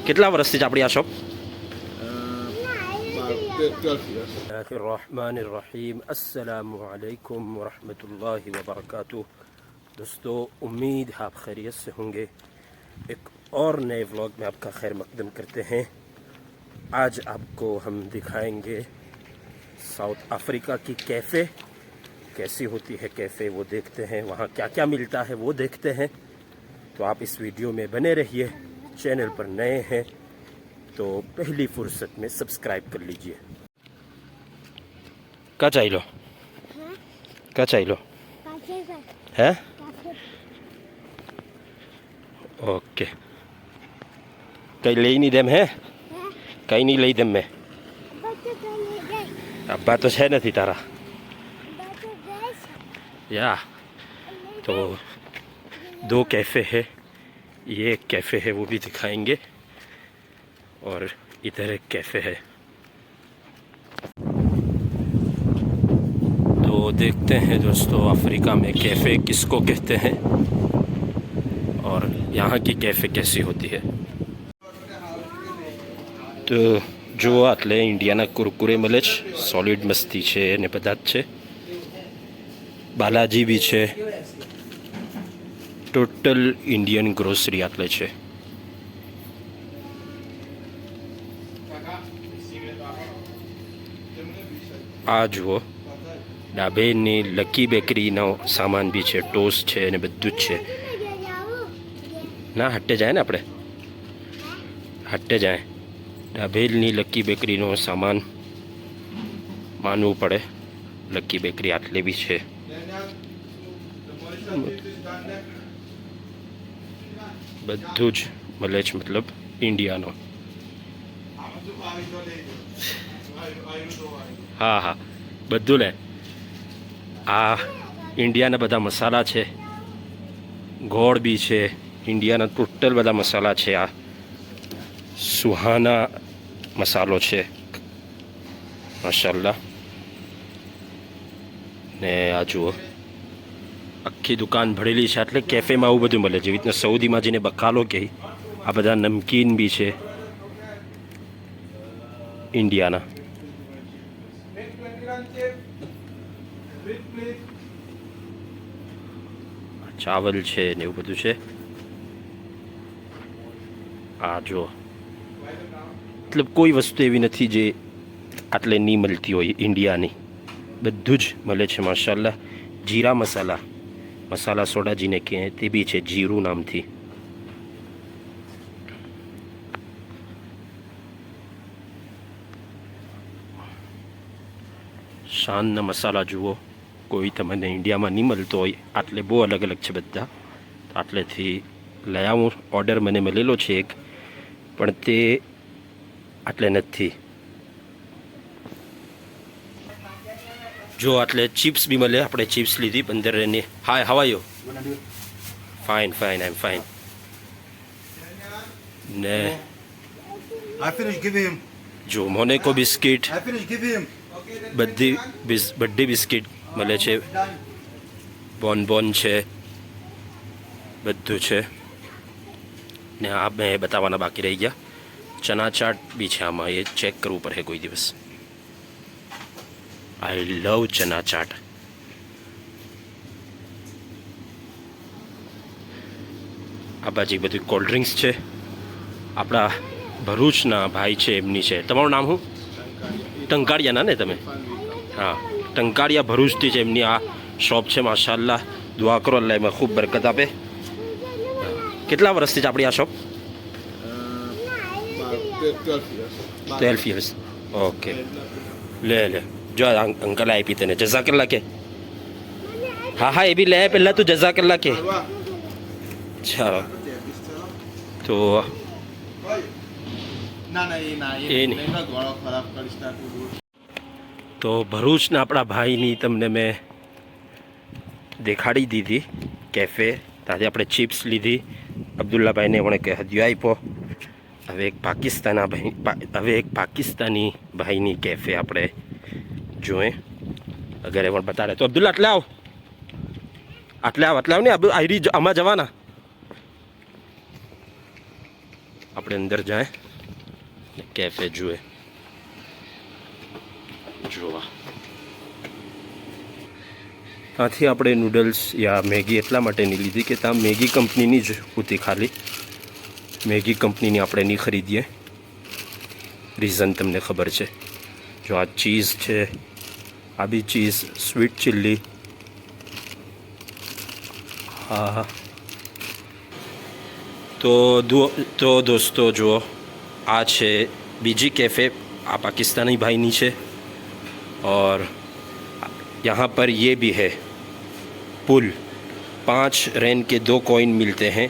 કેટલા વર્ષથી આપણી આ શોપ? रहमान अस्सलामु अलैकुम वरहमतुल्लाहि वबरकातुह। दोस्तों, उम्मीद है आप खैरियत से होंगे। एक और नए व्लॉग में आपका खैर मकदम करते हैं। आज आपको हम दिखाएंगे साउथ अफ्रीका की कैफ़े कैसी होती है। कैफ़े वो देखते हैं, वहाँ क्या क्या मिलता है वो देखते हैं। तो आप इस वीडियो में बने रहिए। चैनल पर नए हैं तो पहली फुर्सत में सब्सक्राइब कर लीजिए। का चाहिए का चाहिए है ओके कई ले नहीं देम है कई नहीं लई देम मैं अब्बा तो है नहीं तारा या तो दो कैफ़े है। ये एक कैफ़े है वो भी दिखाएंगे और इधर एक कैफ़े है। तो देखते हैं दोस्तों अफ्रीका में कैफ़े किसको कहते हैं और यहाँ की कैफ़े कैसी होती है। तो जो આટલે ઇન્ડિયાના કુરકુરે મળે છે, સોલિડ મસ્તી છે અને બધા જ છે। બાલાજી બી છે। ટોટલ ઇન્ડિયન ગ્રોસરી આટલે છે। આ જુઓ ડાબેની લકી બેકરીનો સામાન બી છે, ટોસ્ટ છે અને બધું જ છે। ના હટ્ટે જાય ને આપણે હટ્ટે જાય ડાભેલની લકી બેકરીનો સામાન માનવું પડે। લકી બેકરી આટલે બી છે। બધું જ મળે છે, મતલબ ઇન્ડિયાનો। હા હા બધું લે। આ ઇન્ડિયાના બધા મસાલા છે, ગોળ બી છે, ઇન્ડિયાના ટોટલ બધા મસાલા છે। આ સુહાના મસાલો છે માશાલ્લાહ। ને આ જુઓ આખી દુકાન ભરેલી છે। એટલે કેફેમાં આવું બધું મળે, જેવી રીતના સઉદીમાં જઈને બકાલો કહે, આ બધા નમકીન બી છે ઇન્ડિયાના। ચાવલ છે ને એવું બધું છે। આ જો મતલબ કોઈ વસ્તુ એવી નથી જે આટલે નહીં મળતી હોય ઇન્ડિયાની, બધું જ મળે છે માશાલ્લાહ। જીરા મસાલા, મસાલા સોડા જીને કહે તે બી છે જીરું નામથી। શાનના મસાલા જુઓ, કોઈ તમને ઇન્ડિયામાં નહીં મળતો હોય। આટલે બહુ અલગ અલગ છે બધા। આટલેથી લઈ આવું, ઓર્ડર મને મળેલો છે એક, પણ તે આટલે નથી। જો આટલે ચિપ્સ બી મળે, આપણે ચિપ્સ લીધી 15ની। Hi how are you? Fine fine, I am fine. ને જો મોનેકો બિસ્કિટ, બધી બિસ્કિટ મળે છે, બોન છે, બધું છે। ને આ મેં બતાવવાના બાકી રહી ગયા। ચના ચાટ બી છે આમાં, એ ચેક કરવું પડે કોઈ દિવસ। આઈ લવ ચના ચાટ। આ બાજુ બધી કોલ્ડ ડ્રિંક્સ છે। આપણા ભરૂચના ભાઈ છે એમની છે। તમારું નામ શું? ટંકાળિયાના ને તમે? હા, ટંકાળિયા ભરૂચથી છે એમની આ શોપ છે માશાલ્લાહ। દુઆ કરો અલ્લાહ એમાં ખૂબ બરકત આપે। કેટલા વર્ષથી છે આપણી આ શોપ? 12 years। ઓકે લે લે જો અંકલ આપી તને જઝાકલ્લા કે। હા હા એ બી લે, પહેલાં તું જઝાકલ્લા કે। ચાલો તો એ નહીં તો ભરૂચના આપણા ભાઈની તમને મેં દેખાડી દીધી કેફે। ત્યાંથી આપણે ચિપ્સ લીધી, અબ્દુલ્લાભાઈને એમણે કે હદિયો આપ્યો। હવે એક પાકિસ્તાની ભાઈની કેફે આપણે જોઈએ અગર એ પણ બતાડે તો। અબ્દુલ્લા આટલે આવ ને આયરી આમાં જવાના। આપણે અંદર જાય કેફે જોઈએ જોવા ત્યાંથી આપણે નૂડલ્સ યા મેગી એટલા માટે નહીં લીધી કે ત્યાં મેગી કંપનીની જ હતી ખાલી મેગી કંપનીની આપણે નહીં ખરીદીએ રીઝન તમને ખબર છે જો આ ચીઝ છે આ બી ચીઝ સ્વીટ ચીલી હા તો દોસ્તો જુઓ આ છે બીજી कैफ़े આ पाकिस्तानी भाईनी છે और यहाँ पर ये भी है पुल 5 रैन के 2 कॉइन मिलते हैं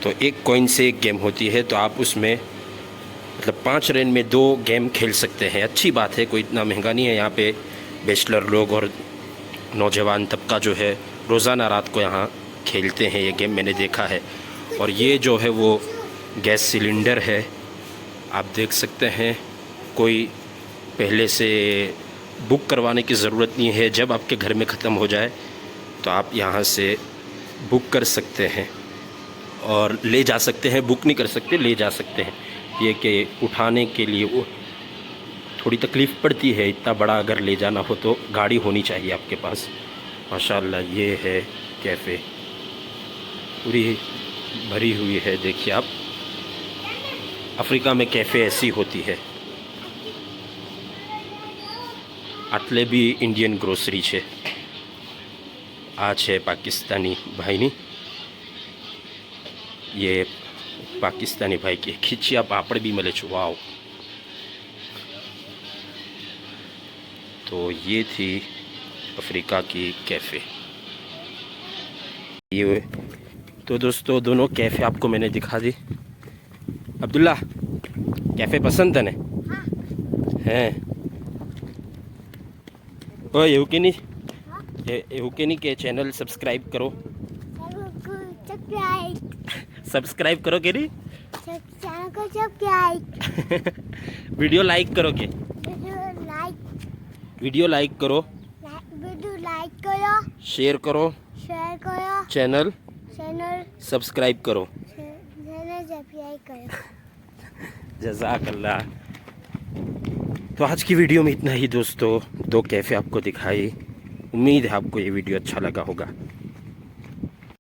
तो 1 कॉइन से 1 गेम होती है तो आप उसमें मतलब 5 रैन में 2 गेम खेल सकते हैं अच्छी बात है कोई इतना महंगा नहीं है यहाँ पे बैचलर लोग और नौजवान तबका जो है रोज़ाना रात को यहाँ खेलते हैं ये गेम मैंने देखा है और ये जो है वो गैस सिलेंडर है आप देख सकते हैं कोई पहले से बुक करवाने की ज़रूरत नहीं है जब आपके घर में ख़त्म हो जाए तो आप यहाँ से बुक कर सकते हैं और ले जा सकते हैं बुक नहीं कर सकते ले जा सकते हैं ये कि उठाने के लिए वो थोड़ी तकलीफ़ पड़ती है इतना बड़ा अगर ले जाना हो तो गाड़ी होनी चाहिए आपके पास माशाल्लाह ये है कैफ़े पूरी भरी हुई है देखिए आप अफ्रीका में कैफ़े ऐसी होती है आटले भी इंडियन ग्रोसरी છે આ છે पाकिस्तानी भाईनी ये पाकिस्तानी भाई की खिचिया पापड़ भी मिले छो वाव तो ये थी अफ्रीका की कैफ़े ये तो दोस्तों दोनों कैफ़े आपको मैंने दिखा दी अब्दुल्ला कैफ़े पसंद है ने हैं ओ એવું કે નહીં કે ચેનલ સબસ્ક્રાઇબ કરો સબસ્ક્રાઇબ કરો કે નહીં वीडियो लाइक करो के वीडियो लाइक करो शेयर करो चैनल सब्सक्राइब करो जज़ाकल्लाह तो आज की वीडियो में इतना ही दोस्तों 2 कैफ़े आपको दिखाई उम्मीद है आपको ये वीडियो अच्छा लगा होगा